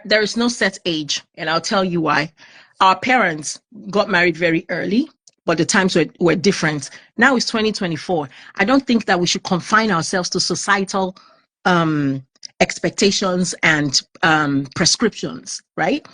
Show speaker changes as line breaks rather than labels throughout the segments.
there is no set age, and I'll tell you why. Our parents got married very early, but the times were different. Now it's 2024. I don't think that we should confine ourselves to societal expectations and prescriptions, right?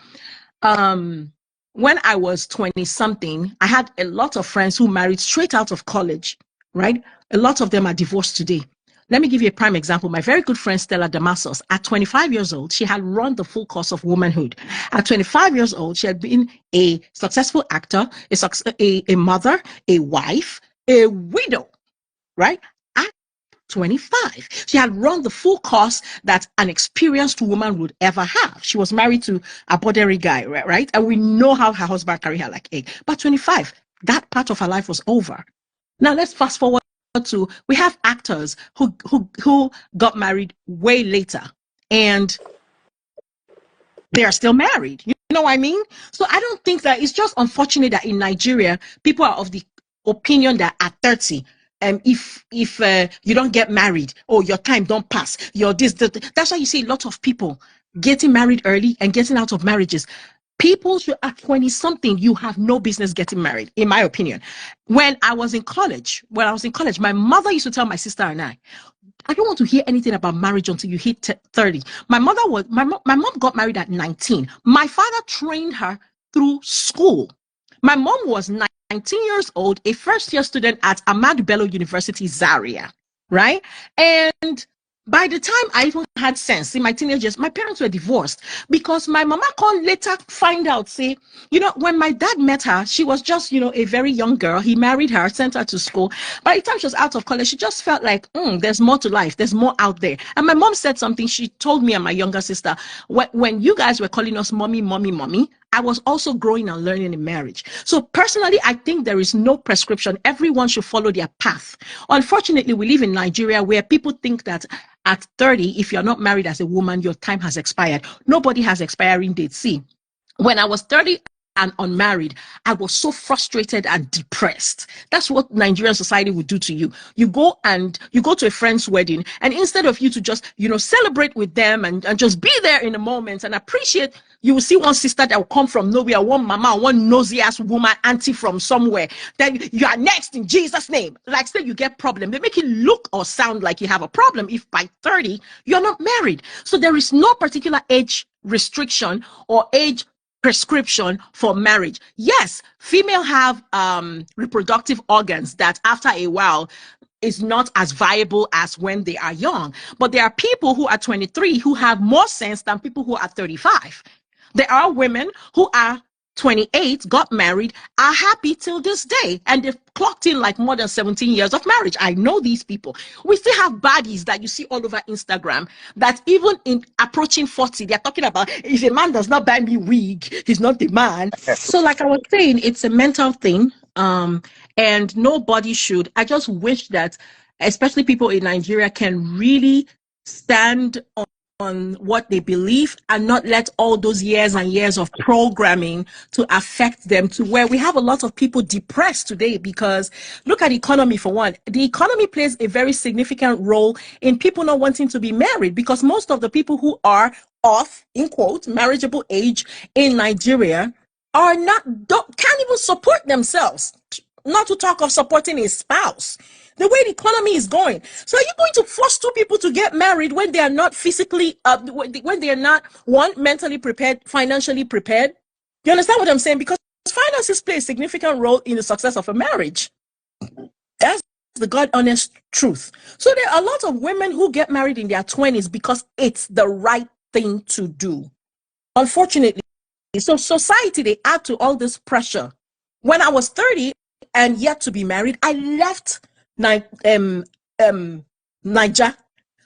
When I was 20 something, I had a lot of friends who married straight out of college, right? A lot of them are divorced today. Let me give you a prime example. My very good friend, Stella Damascus, at 25 years old, she had run the full course of womanhood. At 25 years old, she had been a successful actor, a mother, a wife, a widow, right? At 25, she had run the full course that an experienced woman would ever have. She was married to a bordery guy, right? And we know how her husband carried her like egg. But 25, that part of her life was over. Now let's fast forward to, we have actors who got married way later and they are still married. You know what I mean? So I don't think that, it's just unfortunate that in Nigeria, people are of the opinion that at 30, if you don't get married, or your time don't pass, you're this, that's why you see a lot of people getting married early and getting out of marriages. People should, at 20 something, you have no business getting married, in my opinion. When I was in college, my mother used to tell my sister and I don't want to hear anything about marriage until you hit 30. My mom got married at 19. My father trained her through school. My mom was 19 years old, a first-year student at Ahmadu Bello University, Zaria, right? And by the time I even had sense in my teenage years, my parents were divorced because my mama can later find out, say, when my dad met her, she was just, a very young girl. He married her, sent her to school. By the time she was out of college, she just felt like, there's more to life. There's more out there. And my mom said something. She told me and my younger sister, when you guys were calling us mommy, mommy, mommy, I was also growing and learning in marriage. So personally, I think there is no prescription. Everyone should follow their path. Unfortunately, we live in Nigeria where people think that at 30, if you're not married as a woman, your time has expired. Nobody has expiring dates. See, when I was 30 and unmarried, I was so frustrated and depressed. That's what Nigerian society would do to you. You go to a friend's wedding, and instead of you to just, celebrate with them and just be there in the moment and appreciate, you will see one sister that will come from nowhere, one mama, one nosy ass woman, auntie from somewhere. Then you are next in Jesus' name. Like, say you get problem. They make it look or sound like you have a problem if by 30 you're not married. So there is no particular age restriction or age prescription for marriage. Yes, female have reproductive organs that after a while is not as viable as when they are young. But there are people who are 23 who have more sense than people who are 35. There are women who are 28, got married, are happy till this day, and they've clocked in like more than 17 years of marriage. I know these people. We still have baddies that you see all over Instagram that even in approaching 40, they're talking about, if a man does not buy me wig, he's not the man. So like I was saying, it's a mental thing, and nobody should. I just wish that, especially people in Nigeria, can really stand on what they believe and not let all those years and years of programming to affect them to where we have a lot of people depressed today. Because look at the economy for one. The economy plays a very significant role in people not wanting to be married, because most of the people who are of, in quote, marriageable age in Nigeria are can't even support themselves, not to talk of supporting a spouse. The way the economy is going. So are you going to force two people to get married when they are not physically, when they are not, one, mentally prepared, financially prepared? You understand what I'm saying? Because finances play a significant role in the success of a marriage. That's the God honest truth. So there are a lot of women who get married in their 20s because it's the right thing to do. Unfortunately, so society, they add to all this pressure. When I was 30 and yet to be married, I left Niger.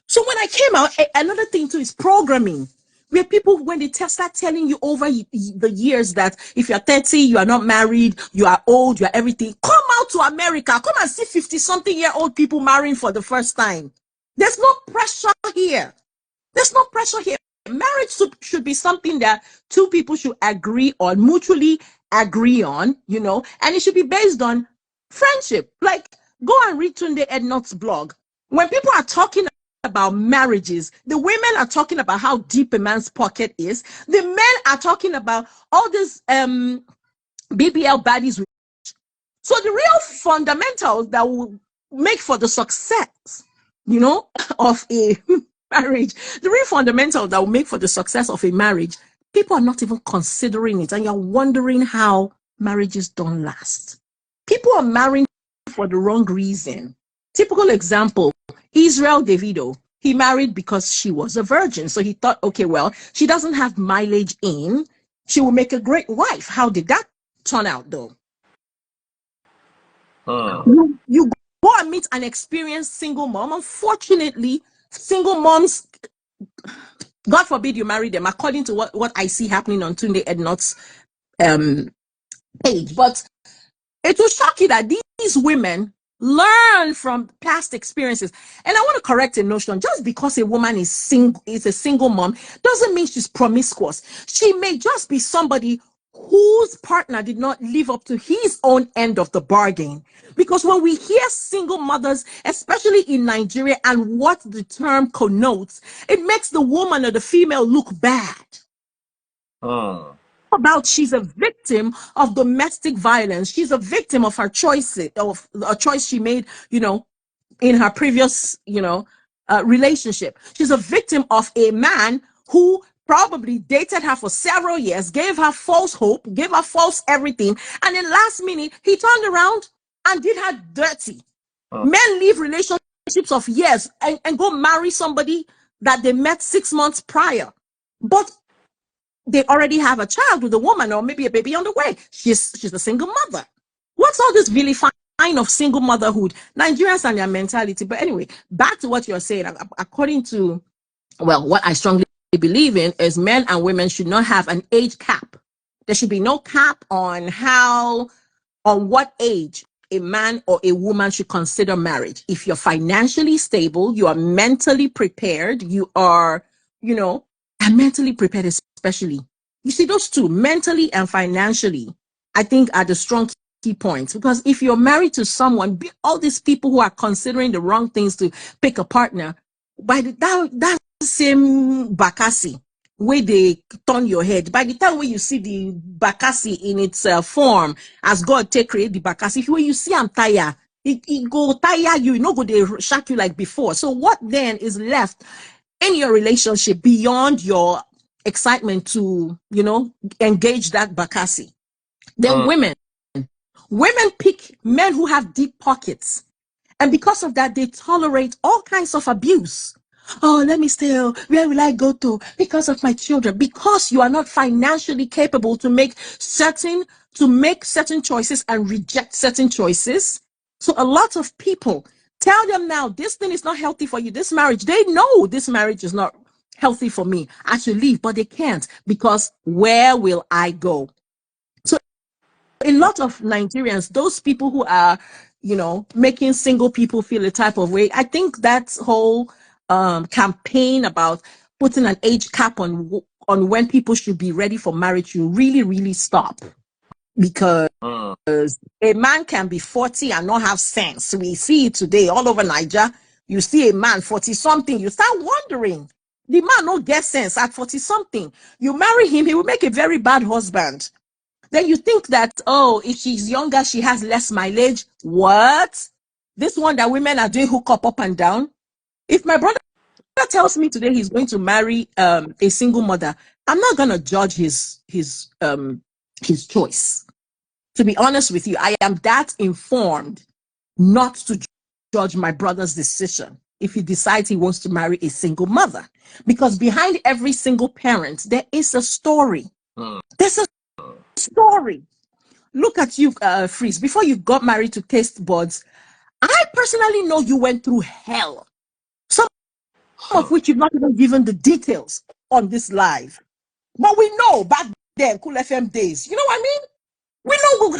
So when I came out, another thing too is programming, where people, when they start telling you over the years that if you're 30, you are not married, you are old, you are everything. Come out to America, come and see 50-something-year-old people marrying for the first time. There's no pressure here. There's no pressure here. Marriage should be something that two people should agree on, mutually agree on, and it should be based on friendship. Like, go and read Tunde Ednot's blog. When people are talking about marriages. The women are talking about how deep a man's pocket is. The men are talking about all these BBL baddies. So the real fundamentals that will make for the success, of a marriage, the real fundamentals that will make for the success of a marriage, people are not even considering it. And you're wondering how marriages don't last. People are marrying for the wrong reason. Typical example, Israel Davido. He married because she was a virgin. So he thought, okay, well, she doesn't have mileage in. She will make a great wife. How did that turn out, though? You go and meet an experienced single mom. Unfortunately, single moms, God forbid you marry them, according to what I see happening on Tunde Ednot's page. But it will shock you that these women learn from past experiences. And I want to correct a notion. Just because a woman is a single mom doesn't mean she's promiscuous. She may just be somebody whose partner did not live up to his own end of the bargain. Because when we hear single mothers, especially in Nigeria, and what the term connotes, it makes the woman or the female look bad. About she's a victim of domestic violence. She's a victim of her choices, of a choice she made, in her previous, relationship. She's a victim of a man who probably dated her for several years, gave her false hope, gave her false everything, and then last minute he turned around and did her dirty. Men leave relationships of years and go marry somebody that they met 6 months prior, but they already have a child with a woman, or maybe a baby on the way. She's a single mother. What's all this vilifying of single motherhood? Nigerians and their mentality. But anyway, back to what you're saying. According to, what I strongly believe in is men and women should not have an age cap. There should be no cap on what age a man or a woman should consider marriage. If you're financially stable, you are mentally prepared, you are, and mentally prepared especially. You see, those two, mentally and financially, I think are the strong key points. Because if you're married to someone, all these people who are considering the wrong things to pick a partner, by that same bakasi, where they turn your head, by the time when you see the bakasi in its form, as God create the bakasi, when you see I'm tired, it go tire you, go they shock you like before. So what then is left in your relationship beyond your excitement to, engage that bakasi? Then women pick men who have deep pockets. And because of that, they tolerate all kinds of abuse. Oh, let me stay. Where will I go to? Because of my children. Because you are not financially capable to make certain choices and reject certain choices. So a lot of people tell them now, this thing is not healthy for you. This marriage, they know this marriage is not healthy for me. I should leave, but they can't, because where will I go? So a lot of Nigerians, those people who are, making single people feel a type of way, I think that whole campaign about putting an age cap on when people should be ready for marriage should really, really stop. Because a man can be 40 and not have sense. We see it today all over Nigeria. You see a man 40 something, you start wondering, the man don't get sense at 40 something. You marry him, he will make a very bad husband. Then you think that, if she's younger, she has less mileage. What? This one that women are doing hook up and down. If my brother tells me today he's going to marry a single mother, I'm not going to judge his choice. To be honest with you, I am that informed not to judge my brother's decision if he decides he wants to marry a single mother. Because behind every single parent, there is a story. There's a story. Look at you, Freeze. Before you got married to Taste Buds, I personally know you went through hell. Some of which you've not even given the details on this live. But we know back then, Cool FM days. You know what I mean? We know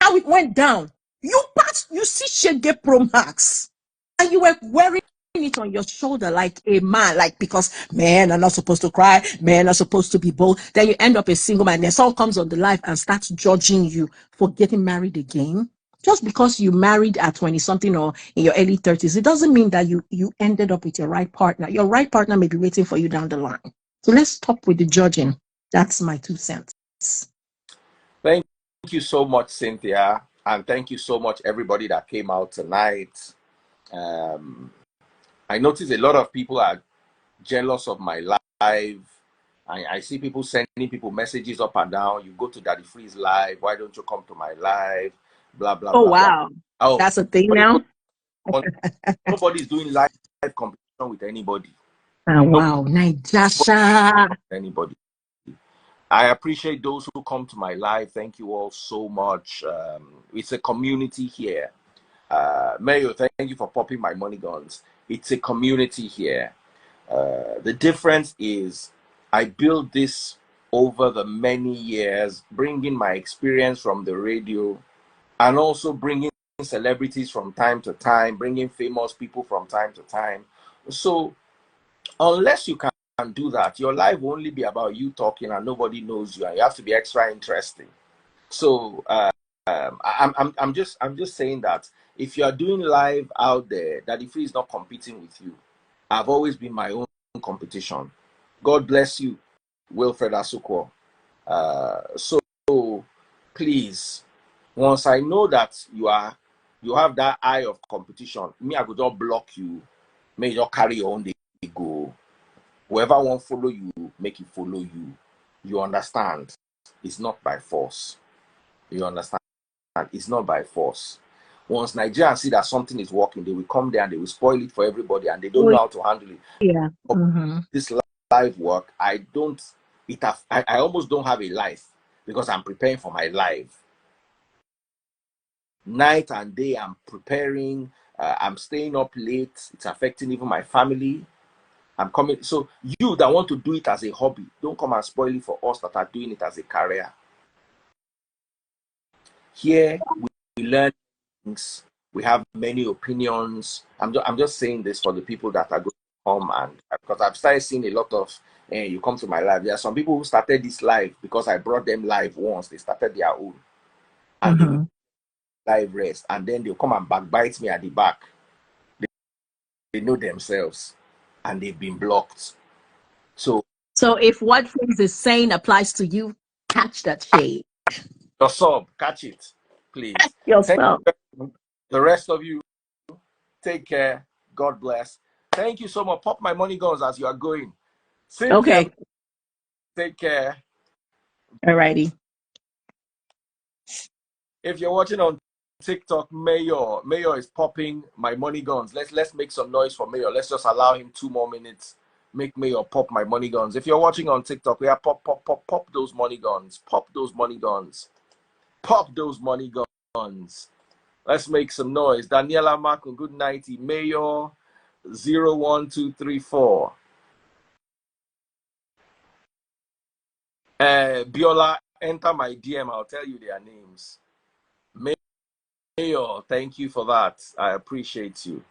how it went down. You see Shege Pro Max, and you were wearing it on your shoulder like a man, like, because men are not supposed to cry, men are supposed to be bold. Then you end up a single man, then someone comes on the live and starts judging you for getting married again. Just because you married at 20 something or in your early 30s, it doesn't mean that you ended up with your right partner. Your right partner may be waiting for you down the line. So let's stop with the judging. That's my 2 cents.
Thank you so much, Cynthia. And thank you so much, everybody that came out tonight. I noticed a lot of people are jealous of my live. I see people sending people messages up and down. You go to Daddy Free's live. Why don't you come to my live? Blah, blah,
Oh,
blah, blah.
wow.
Oh,
That's a thing now?
nobody's doing live competition with anybody.
Oh, wow. Naijasha.
Anybody. I appreciate those who come to my live. Thank you all so much. It's a community here. Mayo, thank you for popping my money guns. It's a community here. The difference is I built this over the many years, bringing my experience from the radio and also bringing celebrities from time to time, bringing famous people from time to time. So unless you can do that, your life will only be about you talking and nobody knows you, and you have to be extra interesting. So I'm just saying that if you are doing live out there, Daddy Free is not competing with you. I've always been my own competition. God bless you, Wilfred Asukwo. So please, once I know that you have that eye of competition, me, I could just block you. May you just carry your own day go. Whoever won't follow you, make it follow you. You understand? It's not by force. You understand? It's not by force. Once Nigerians see that something is working, they will come there and they will spoil it for everybody, and they don't know how to handle it.
Yeah. Mm-hmm.
This live work, I almost don't have a life because I'm preparing for my life. Night and day, I'm preparing. I'm staying up late. It's affecting even my family. I'm coming. So you that want to do it as a hobby, don't come and spoil it for us that are doing it as a career. Here we learn things. We have many opinions. I'm just saying this for the people that are going to come, and because I've started seeing a lot of you come to my live. There are some people who started this live because I brought them live once. They started their own, and they will live rest, and then they'll come and backbite me at the back. They know themselves, and they've been blocked. So
if what Prince is saying applies to you, catch that shade.
your sub, catch it, please.
Yourself.
The rest of you, take care. God bless. Thank you so much. Pop my money guns as you are going. Cynthia,
Okay.
take care.
Alrighty.
If you're watching on TikTok, Mayor is popping my money guns. Let's make some noise for Mayor. Let's just allow him 2 more minutes. Make Mayor pop my money guns. If you're watching on TikTok, we are pop those money guns. Pop those money guns. Pop those money guns. Let's make some noise. Daniela Marco, good nighty. Mayor 01234. Biola, enter my DM. I'll tell you their names. Mayor, thank you for that. I appreciate you.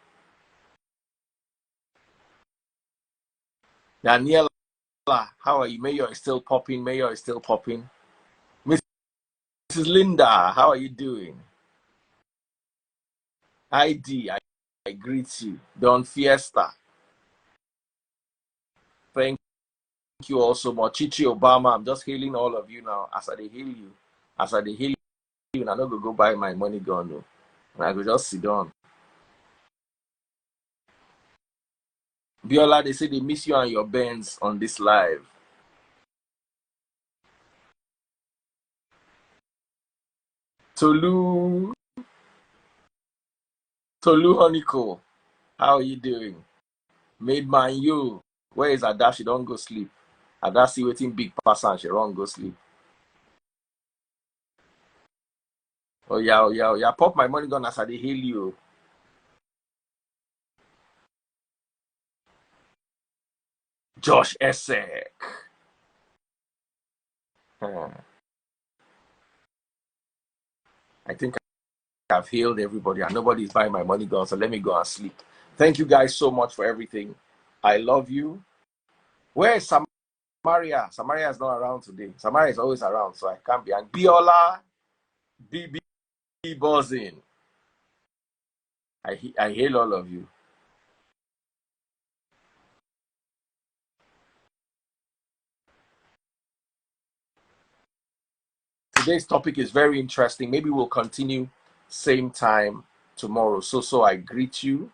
Daniela, how are you? Mayor is still popping. Mayor is still popping. Mrs. Linda, how are you doing? ID, I greet you. Don Fiesta. Thank you all so much. Chichi Obama, I'm just hailing all of you now. As I hail you, I'm not going to go buy my money gun. No. And I will just sit down. Biola, they say they miss you and your bands on this live. Tolu Honeyco, how are you doing? Made man you. Where is Ada? She don't go sleep. Ada see waiting big person, she don't go sleep. Oh yeah. Pop my money gun as I heal you. Josh Essek. I think I've healed everybody and nobody's buying my money gun, so let me go and sleep. Thank you guys so much for everything. I love you. Where is Samaria? Samaria is not around today. Samaria is always around, so I can't be. And Biola, BB. buzzing. I hail all of you. Today's topic is very interesting. Maybe we'll continue same time tomorrow. So I greet you.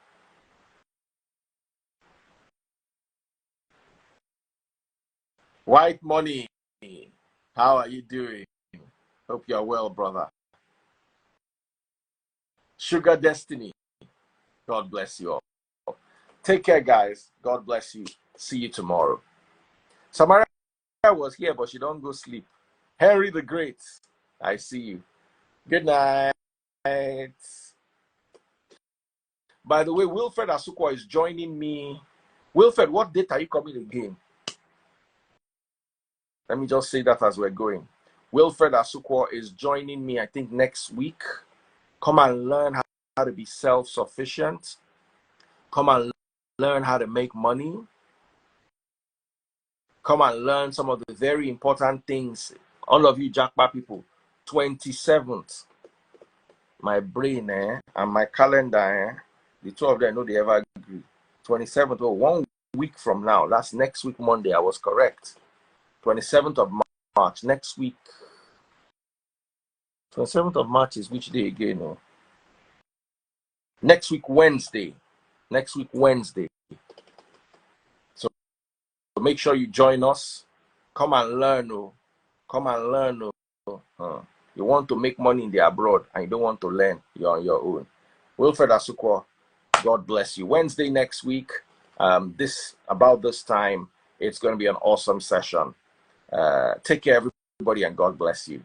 White Money, how are you doing? Hope you're well, brother. Sugar Destiny, God bless you all. Take care, guys. God bless you. See you tomorrow. Samara was here, but she don't go sleep. Henry the Great, I see you. Good night. By the way, Wilfred Asukwa is joining me. Wilfred, what date are you coming again? Let me just say that as we're going. Wilfred Asukwa is joining me, I think, next week. Come and learn how to be self-sufficient. Come and learn how to make money. Come and learn some of the very important things. All of you Jackpot people, 27th. My brain and my calendar, the two of them know they ever agree. 27th, oh, 1 week from now. That's next week, Monday. I was correct. 27th of March, next week. 27th of March is which day again? Oh? Next week, Wednesday. Next week, Wednesday. So make sure you join us. Come and learn. Oh. Come and learn. Oh. You want to make money in the abroad and you don't want to learn. You're on your own. Wilfred Asukwa, God bless you. Wednesday next week, about this time, it's going to be an awesome session. Take care, everybody, and God bless you.